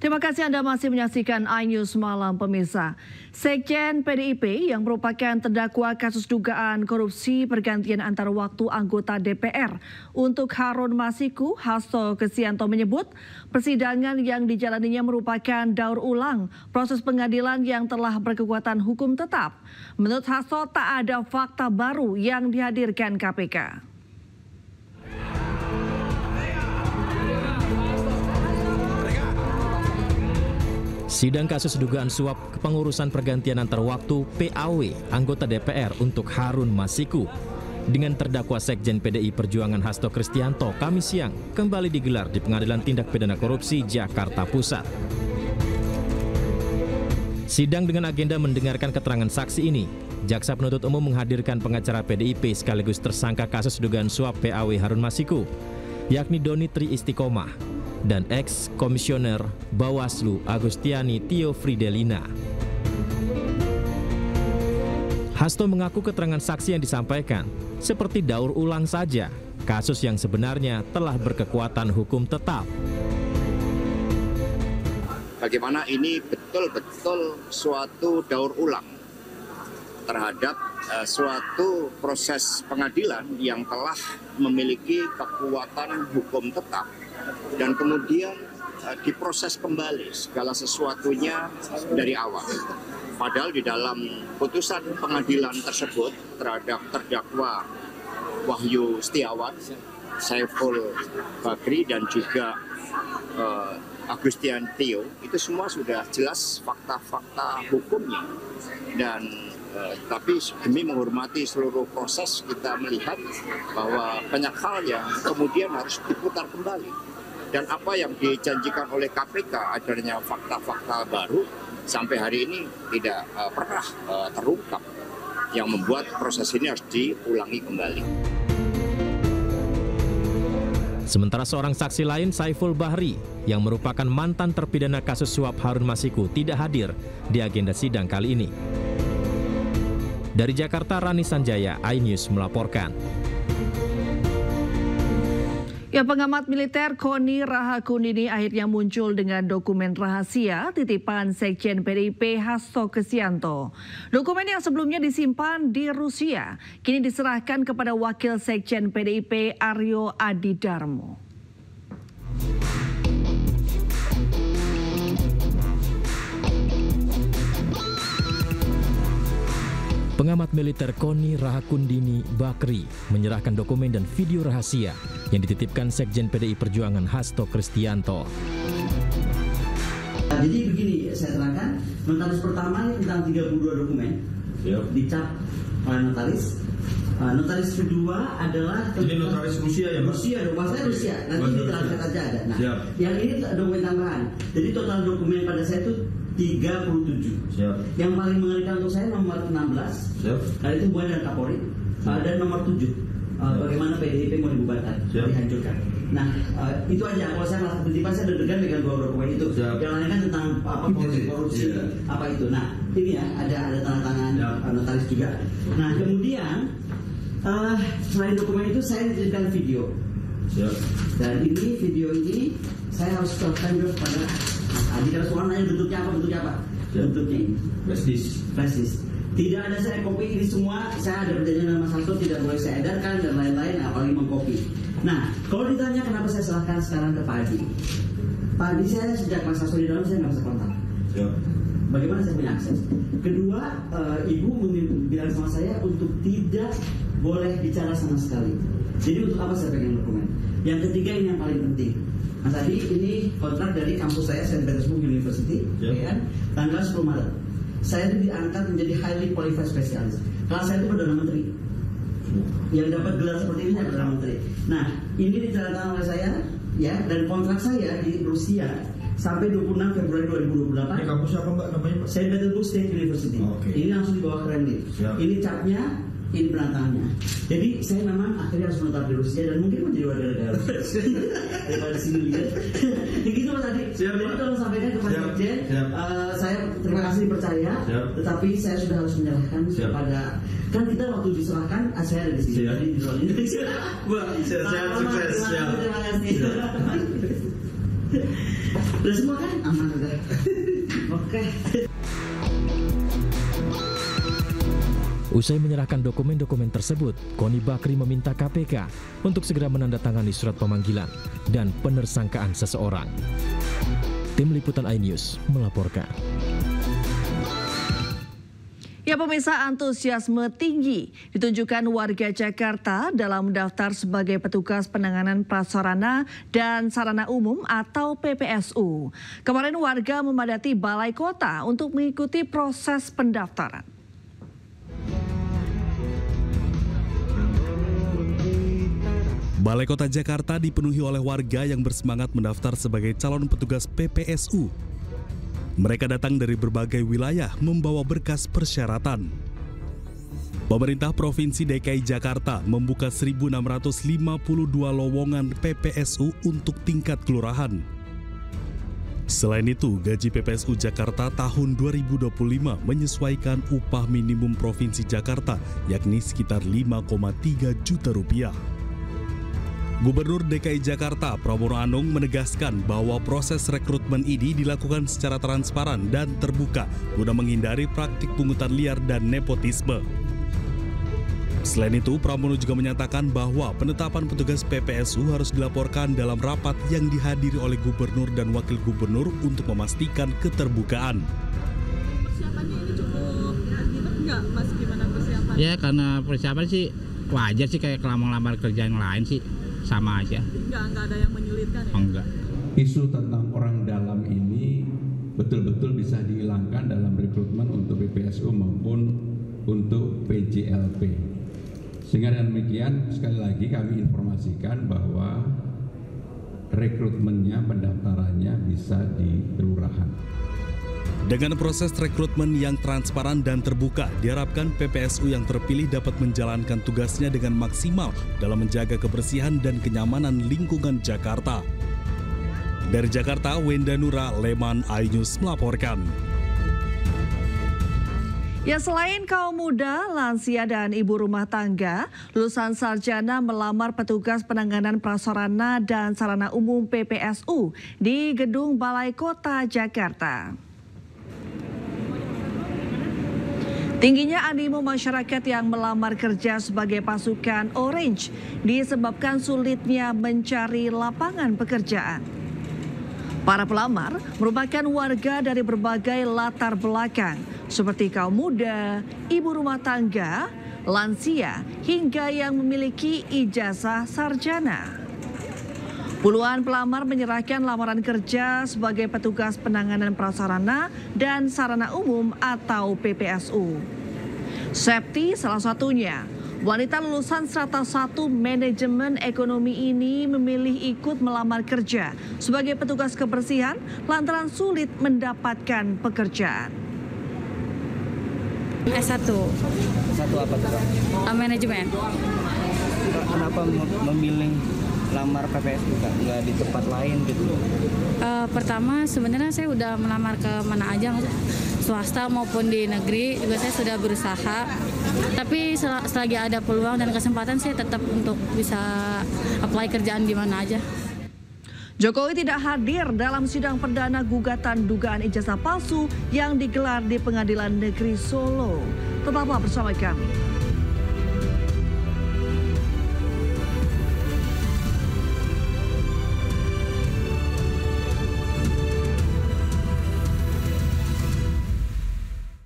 Terima kasih Anda masih menyaksikan iNews Malam pemirsa. Sekjen PDIP yang merupakan terdakwa kasus dugaan korupsi pergantian antar waktu anggota DPR untuk Harun Masiku, Hasto Kristianto menyebut persidangan yang dijalaninya merupakan daur ulang proses pengadilan yang telah berkekuatan hukum tetap. Menurut Hasto tak ada fakta baru yang dihadirkan KPK. Sidang kasus dugaan suap kepengurusan pergantian antar waktu PAW anggota DPR untuk Harun Masiku dengan terdakwa Sekjen PDI Perjuangan Hasto Kristianto Kamis siang kembali digelar di Pengadilan Tindak Pidana Korupsi Jakarta Pusat. Sidang dengan agenda mendengarkan keterangan saksi ini, jaksa penuntut umum menghadirkan pengacara PDIP sekaligus tersangka kasus dugaan suap PAW Harun Masiku, yakni Doni Tri Istiqomah dan ex-komisioner Bawaslu Agustiani Tio Fridelina. Hasto mengaku keterangan saksi yang disampaikan seperti daur ulang saja kasus yang sebenarnya telah berkekuatan hukum tetap. Bagaimana ini betul-betul suatu daur ulang terhadap suatu proses pengadilan yang telah memiliki kekuatan hukum tetap. Dan kemudian diproses kembali segala sesuatunya dari awal. Padahal di dalam putusan pengadilan tersebut terhadap terdakwa Wahyu Setiawan, Saiful Bakri dan juga Agustian Tio, itu semua sudah jelas fakta-fakta hukumnya. Dan tapi demi menghormati seluruh proses, kita melihat bahwa banyak hal yang kemudian harus diputar kembali. Dan apa yang dijanjikan oleh KPK adanya fakta-fakta baru sampai hari ini tidak pernah terungkap, yang membuat proses ini harus diulangi kembali. Sementara seorang saksi lain, Saiful Bahri, yang merupakan mantan terpidana kasus suap Harun Masiku, tidak hadir di agenda sidang kali ini. Dari Jakarta, Rani Sanjaya, iNews melaporkan. Ya, pengamat militer Koni Rahakundini akhirnya muncul dengan dokumen rahasia titipan Sekjen PDIP Hasto Kristianto. Dokumen yang sebelumnya disimpan di Rusia kini diserahkan kepada Wakil Sekjen PDIP Aryo Adidarmo. Pengamat militer Koni Rahakundini Bakri menyerahkan dokumen dan video rahasia yang dititipkan Sekjen PDI Perjuangan Hasto Kristianto. Jadi begini, saya terangkan, notaris pertama ini tentang 32 dokumen, dicap oleh notaris. Notaris kedua adalah ini notaris Rusia ya, Mas? Rusia, maksudnya Rusia. Nanti diterangkan aja ada. Nah, yang ini dokumen tambahan. Jadi total dokumen pada saya itu 37. Yang paling mengerikan untuk saya nomor 16. Karena itu hubungan dengan Kapolri. Dan nomor 7. Bagaimana PDIP mau dibubarkan, dihancurkan. Nah, itu aja. Kalau saya merasa ketipan, saya deg-degan dengan 2 dokumen itu. Yang lain kan tentang apa korupsi, apa itu. Nah, ini ya ada tanda tangan notaris juga. Nah, kemudian selain dokumen itu saya dititipkan video. Dan ini video ini saya harus serahkan juga kepada Adi. Kalau soal nanya bentuknya apa? Bentuknya ini flash disk. Tidak ada saya copy ini semua. Saya ada perjanjian dengan Mas Hasto, tidak boleh saya edarkan dan lain-lain, apalagi mengcopy. Nah, kalau ditanya kenapa saya serahkan sekarang ke Pak Adi, Pak Adi saya sejak Mas Hasto di dalam saya nggak bisa kontak. Bagaimana saya punya akses? Kedua, Ibu bilang sama saya untuk tidak boleh bicara sama sekali. Jadi untuk apa saya pegang dokumen? Yang ketiga ini yang paling penting. Mas Adi, ini kontrak dari kampus saya, St. Petersburg University, kan? Tanggal 10 Maret. Saya itu diangkat menjadi highly qualified specialist. Kelas saya itu Perdana Menteri. Yang dapat gelar seperti ini saya Perdana Menteri. Nah, ini ditandatangani oleh saya, ya, dan kontrak saya di Rusia sampai 26 Februari 2028. Ini kampus apa Mbak namanya? St. Petersburg State University. Ini langsung di bawah Kremlin. Ini capnya, ini penantangannya. Jadi saya memang akhirnya harus menetap di Rusia dan mungkin menjadi warga negara daripada di sini lihat. Begitu Mas Adi. Jadi tolong sampaikan kepada Sekjen, saya terima kasih dipercaya, tetapi saya sudah harus menyerahkan kepada, kan kita waktu diserahkan saya ada di sini. Jadi di soal ini. Wah, sehat sukses. Terima kasih. Udah semua kan? Aman udah. Oke. Usai menyerahkan dokumen-dokumen tersebut, Koni Bakri meminta KPK untuk segera menandatangani surat pemanggilan dan penersangkaan seseorang. Tim Liputan iNews melaporkan. Ya pemirsa, antusiasme tinggi ditunjukkan warga Jakarta dalam mendaftar sebagai petugas penanganan prasarana dan sarana umum atau PPSU. Kemarin warga memadati Balai Kota untuk mengikuti proses pendaftaran. Balai Kota Jakarta dipenuhi oleh warga yang bersemangat mendaftar sebagai calon petugas PPSU. Mereka datang dari berbagai wilayah membawa berkas persyaratan. Pemerintah Provinsi DKI Jakarta membuka 1.652 lowongan PPSU untuk tingkat kelurahan. Selain itu, gaji PPSU Jakarta tahun 2025 menyesuaikan upah minimum Provinsi Jakarta, yakni sekitar 5,3 juta rupiah. Gubernur DKI Jakarta Pramono Anung menegaskan bahwa proses rekrutmen ini dilakukan secara transparan dan terbuka guna menghindari praktik pungutan liar dan nepotisme. Selain itu, Pramono juga menyatakan bahwa penetapan petugas PPSU harus dilaporkan dalam rapat yang dihadiri oleh gubernur dan wakil gubernur untuk memastikan keterbukaan. Persiapannya ini cukup ribet nggak, Mas? Gimana persiapannya? Ya, karena persiapan sih wajar sih, kayak lamar-lamar kerjaan lain sih. Sama aja. Nggak ada yang menyulitkan ya? Enggak. Isu tentang orang dalam ini betul-betul bisa dihilangkan dalam rekrutmen untuk PPSU maupun untuk PJLP. Sehingga dengan demikian, sekali lagi kami informasikan bahwa rekrutmennya, pendaftarannya bisa di kelurahan. Dengan proses rekrutmen yang transparan dan terbuka, diharapkan PPSU yang terpilih dapat menjalankan tugasnya dengan maksimal dalam menjaga kebersihan dan kenyamanan lingkungan Jakarta. Dari Jakarta, Wenda Nura, Leman iNews melaporkan. Ya, selain kaum muda, lansia dan ibu rumah tangga, lulusan sarjana melamar petugas penanganan prasarana dan sarana umum PPSU di Gedung Balai Kota Jakarta. Tingginya animo masyarakat yang melamar kerja sebagai pasukan Orange disebabkan sulitnya mencari lapangan pekerjaan. Para pelamar merupakan warga dari berbagai latar belakang, seperti kaum muda, ibu rumah tangga, lansia, hingga yang memiliki ijazah sarjana. Puluhan pelamar menyerahkan lamaran kerja sebagai petugas penanganan prasarana dan sarana umum atau PPSU. Septi salah satunya. Wanita lulusan strata 1 manajemen ekonomi ini memilih ikut melamar kerja sebagai petugas kebersihan lantaran sulit mendapatkan pekerjaan. S1. S1 apa tuh? Manajemen. Kenapa memilih lamar PPSU, nggak di tempat lain gitu? Pertama sebenarnya saya udah melamar ke mana aja, swasta maupun di negeri juga saya sudah berusaha. Tapi selagi ada peluang dan kesempatan saya tetap untuk bisa apply kerjaan di mana aja. Jokowi tidak hadir dalam sidang perdana gugatan dugaan ijazah palsu yang digelar di Pengadilan Negeri Solo. Tetaplah bersama kami.